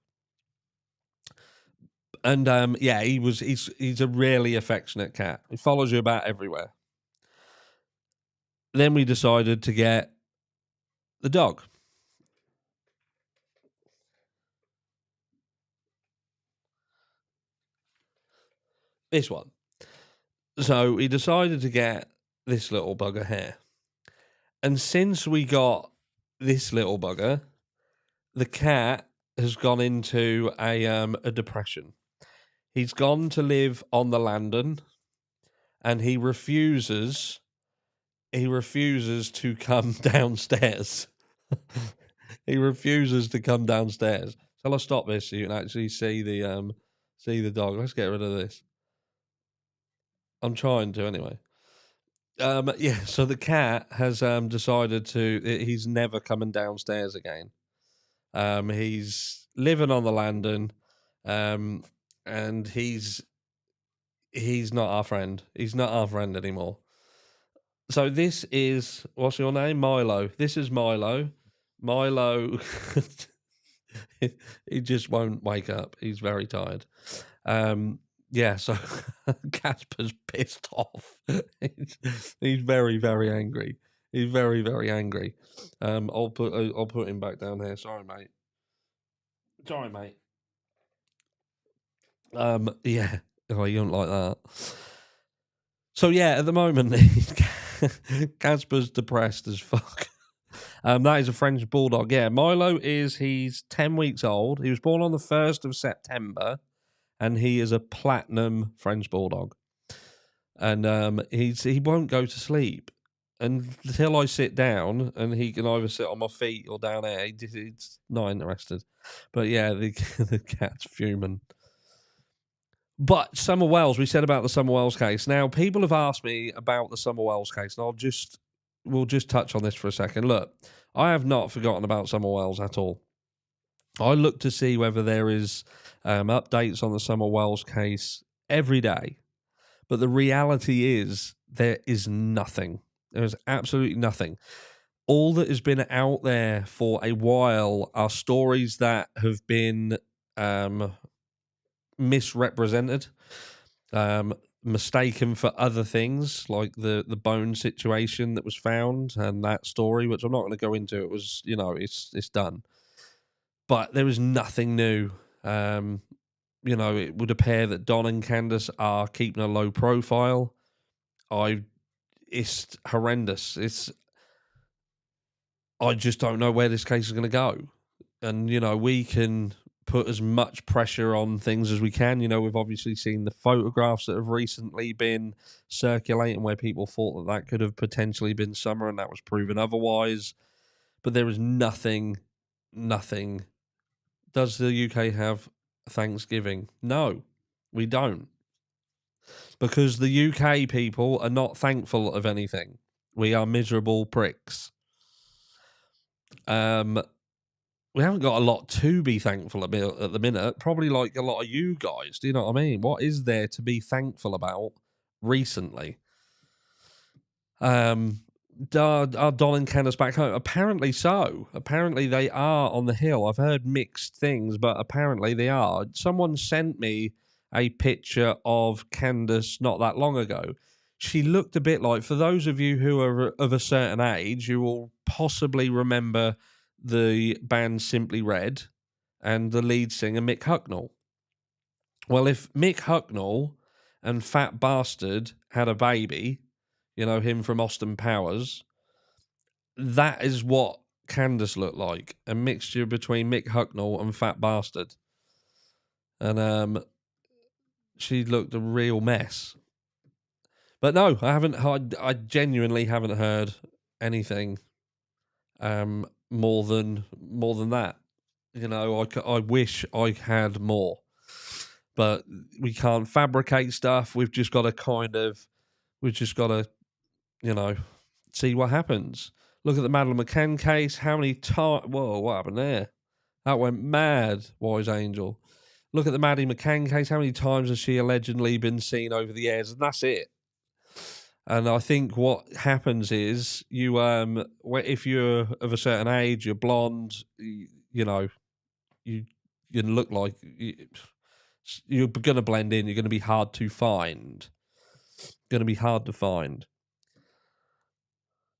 And yeah, he's a really affectionate cat. He follows you about everywhere. Then we decided to get the dog. This one. So we decided to get this little bugger here. And since we got this little bugger, the cat has gone into a depression. He's gone to live on the Landon, and he refuses to come downstairs. He refuses to come downstairs. Shall I stop this so you can actually see the dog? Let's get rid of this. I'm trying to anyway. Yeah, so the cat has decided he's never coming downstairs again. He's living on the Landon, and he's not our friend. He's not our friend anymore. So this is, what's your name? Milo. This is Milo. Milo, he just won't wake up. He's very tired. Yeah, so Casper's pissed off. He's very, very angry. He's very, very angry. I'll put him back down here. Sorry, mate. Yeah. Oh, you don't like that. So yeah, at the moment, Casper's depressed as fuck. That is a French bulldog. Yeah, Milo he's 10 weeks old. He was born on the 1st of September, and he is a platinum French bulldog. And he won't go to sleep until I sit down, and he can either sit on my feet or down there. He's not interested. But yeah, the cat's fuming. But Summer Wells, we said about the Summer Wells case. Now, people have asked me about the Summer Wells case, and we'll just touch on this for a second. Look, I have not forgotten about Summer Wells at all. I look to see whether there is updates on the Summer Wells case every day. But the reality is there is nothing. There is absolutely nothing. All that has been out there for a while are stories that have been misrepresented, mistaken for other things, like the bone situation that was found and that story, which I'm not going to go into. It was, it's done. But there is nothing new. It would appear that Don and Candace are keeping a low profile. It's horrendous. I just don't know where this case is going to go. And, we can put as much pressure on things as we can. We've obviously seen the photographs that have recently been circulating where people thought that could have potentially been Summer, and that was proven otherwise. But there is nothing. Does the UK have Thanksgiving? No, we don't. Because the UK people are not thankful of anything. We are miserable pricks. We haven't got a lot to be thankful about at the minute. Probably like a lot of you guys. Do you know what I mean? What is there to be thankful about recently? Are Don and Candace back home? Apparently so. Apparently they are on the hill. I've heard mixed things, but apparently they are. Someone sent me a picture of Candace not that long ago. She looked a bit like, for those of you who are of a certain age, you will possibly remember the band Simply Red and the lead singer Mick Hucknall. Well, if Mick Hucknall and Fat Bastard had a baby, him from Austin Powers, that is what Candace looked like, a mixture between Mick Hucknall and Fat Bastard. And she looked a real mess. But no, I genuinely haven't heard anything more than that. I wish I had more, but we can't fabricate stuff. We've just got to see what happens. Look at the Madeleine McCann case. How many times? Whoa, what happened there? That went mad, Wise Angel. Look at the Maddie McCann case. How many times has she allegedly been seen over the airs? And that's it. And I think what happens is if you're of a certain age, you're blonde, you look like You're going to blend in. You're going to be hard to find.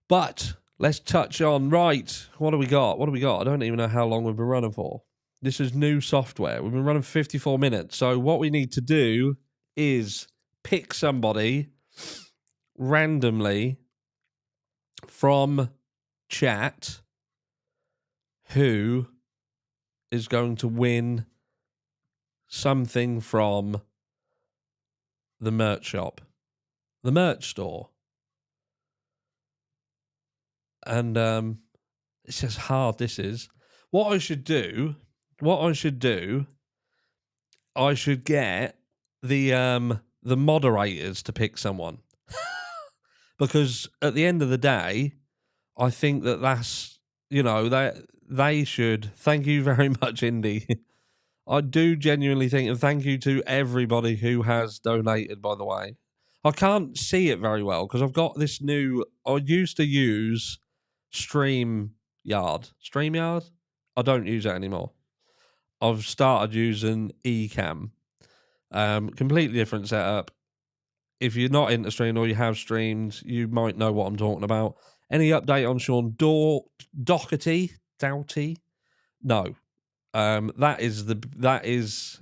But let's touch on, right, what do we got? I don't even know how long we've been running for. This is new software. We've been running for 54 minutes. So what we need to do is pick somebody randomly from chat who is going to win something from the merch shop, the merch store. And it's just hard, this is. What I should do, I should get the moderators to pick someone. Because at the end of the day, I think that's, they should. Thank you very much, Indy. I do genuinely think, and thank you to everybody who has donated, by the way. I can't see it very well because I've got this new, I used to use StreamYard. I don't use it anymore. I've started using Ecamm. Completely different setup. If you're not into streaming or you have streamed, you might know what I'm talking about. Any update on Sean Doherty? No. That is.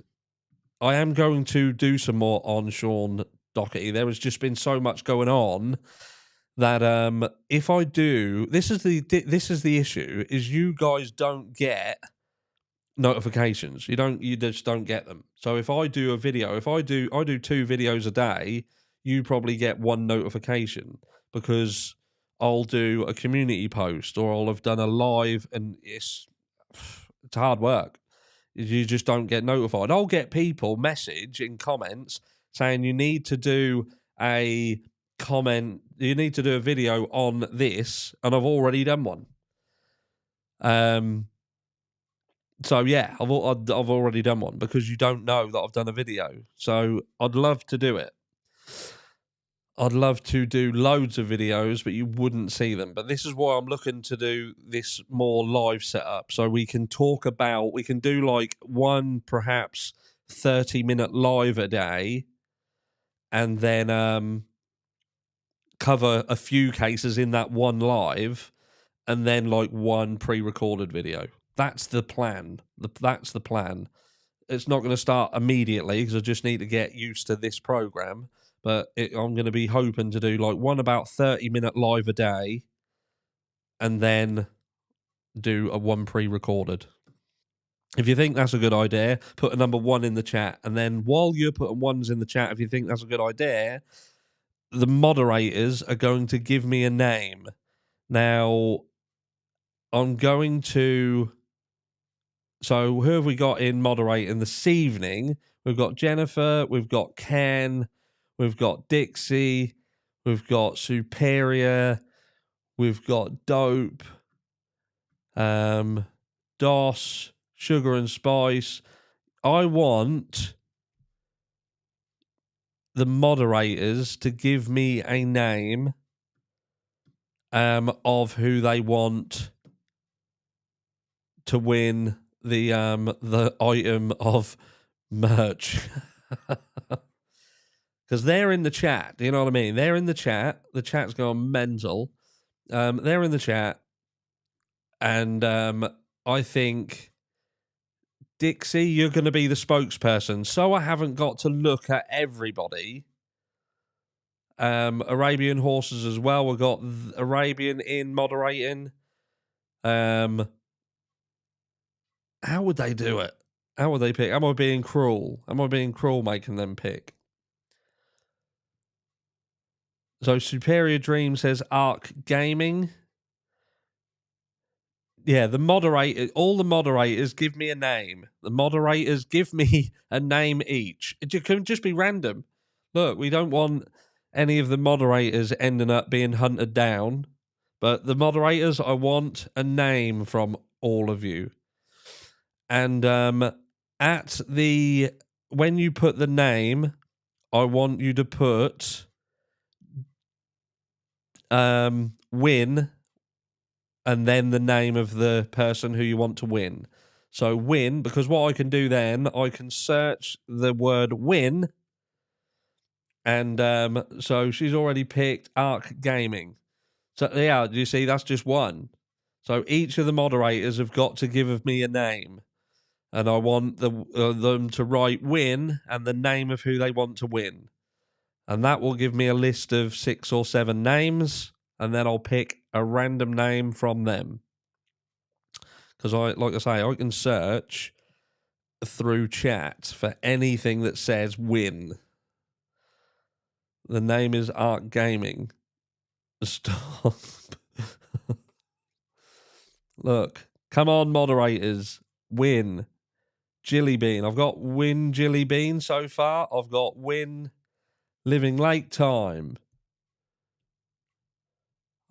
I am going to do some more on Sean Doherty. There has just been so much going on that if I do, this is the issue: is you guys don't get notifications. You just don't get them. So if I do a video, I do 2 videos a day, you probably get 1 notification because I'll do a community post or I'll have done a live, and it's hard work. You just don't get notified. I'll get people message in comments saying you need to do a video on this, and I've already done one. So yeah, I've already done one because you don't know that I've done a video. So I'd love to do it. I'd love to do loads of videos, but you wouldn't see them. But this is why I'm looking to do this more live setup, so we can do like one perhaps 30-minute live a day, and then cover a few cases in that one live, and then like one pre-recorded video. That's the plan. That's the plan. It's not going to start immediately because I just need to get used to this program. But I'm going to be hoping to do like one about 30-minute live a day, and then do a one pre-recorded. If you think that's a good idea, put a number 1 in the chat. And then while you're putting ones in the chat, if you think that's a good idea, the moderators are going to give me a name. Now, I'm going to... So who have we got in moderating this evening? We've got Jennifer, we've got Ken, we've got Dixie, we've got Superior, we've got Dope, DOS, Sugar and Spice. I want the moderators to give me a name of who they want to win the item of merch. Because they're in the chat. Do you know what I mean? They're in the chat. The chat's going mental. They're in the chat. And I think, Dixie, you're going to be the spokesperson. So I haven't got to look at everybody. Arabian Horses as well. We've got Arabian in moderating. How would they do it? How would they pick? Am I being cruel? Making them pick? So Superior Dream says Arc Gaming. Yeah, all the moderators give me a name. The moderators give me a name each. It can just be random. Look, we don't want any of the moderators ending up being hunted down. But the moderators, I want a name from all of you. And when you put the name, I want you to put win, and then the name of the person who you want to win. So win, because what I can do then, I can search the word win. And so she's already picked Arc Gaming. So yeah, you see, that's just one. So each of the moderators have got to give me a name. And I want them to write win and the name of who they want to win. And that will give me a list of 6 or 7 names. And then I'll pick a random name from them. Because like I say, I can search through chat for anything that says win. The name is Arc Gaming. Stop. Look, come on, moderators. Win. Jilly Bean. I've got win Jilly Bean so far. I've got win Living Lake Time.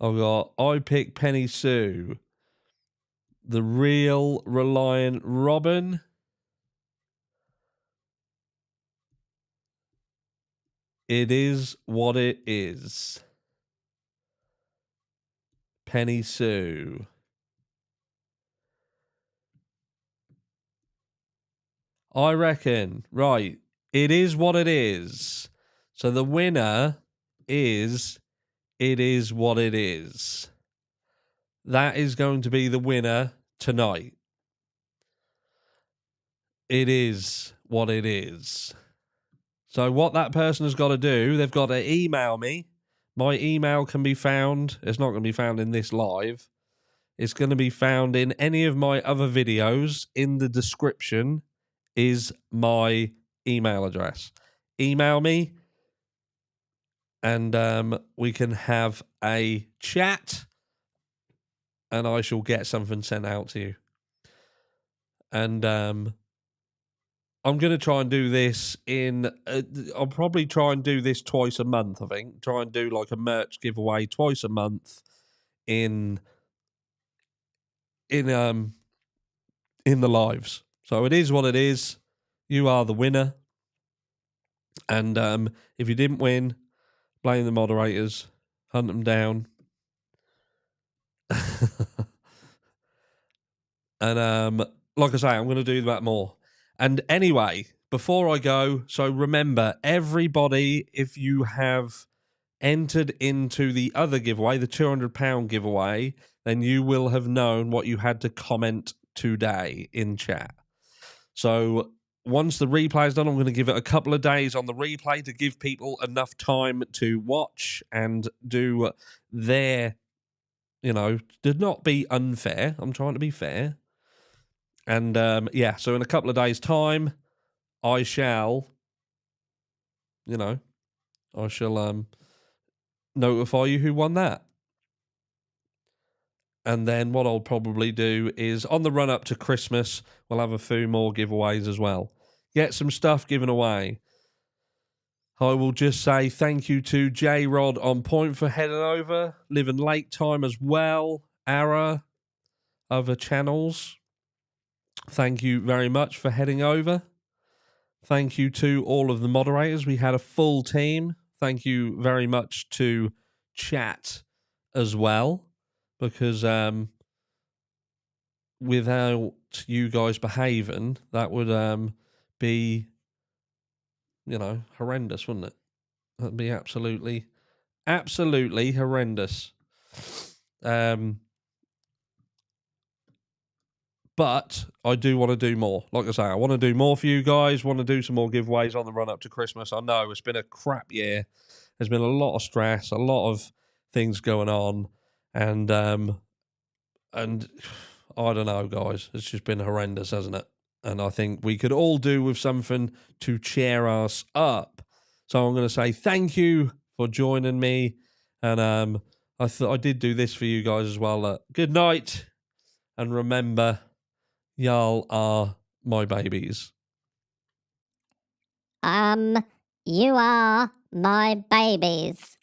I've got I Pick Penny Sue. The Real Reliant Robin. It is what it is. Penny Sue. I reckon, right, it is what it is. So the winner is It Is What It Is. That is going to be the winner tonight. It is what it is. So what that person has got to do, they've got to email me. My email can be found. It's not going to be found in this live. It's going to be found in any of my other videos. In the description is my email address. Email me and we can have a chat and I shall get something sent out to you. And I'm going to try and do this I'll probably try and do this twice a month, I think. Try and do like a merch giveaway twice a month in the lives. So it is what it is. You are the winner. And if you didn't win, blame the moderators. Hunt them down. And like I say, I'm going to do that more. And anyway, before I go, so remember, everybody, if you have entered into the other giveaway, the £200 giveaway, then you will have known what you had to comment today in chat. So once the replay is done, I'm going to give it a couple of days on the replay to give people enough time to watch and do their, to not be unfair. I'm trying to be fair. And so in a couple of days' time, I shall notify you who won that. And then what I'll probably do is on the run up to Christmas, we'll have a few more giveaways as well. Get some stuff given away. I will just say thank you to J-Rod on point for heading over. Living Lake Time as well. Ara, other channels. Thank you very much for heading over. Thank you to all of the moderators. We had a full team. Thank you very much to chat as well, because without you guys behaving, that would be, horrendous, wouldn't it? That'd be absolutely horrendous. But I do want to do more. Like I say, I want to do more for you guys. Want to do some more giveaways on the run up to Christmas. I know it's been a crap year. There's been a lot of stress, a lot of things going on, and I don't know, guys. It's just been horrendous, hasn't it? And I think we could all do with something to cheer us up. So I'm going to say thank you for joining me, and I thought I did do this for you guys as well. Good night, and remember, y'all are my babies. You are my babies.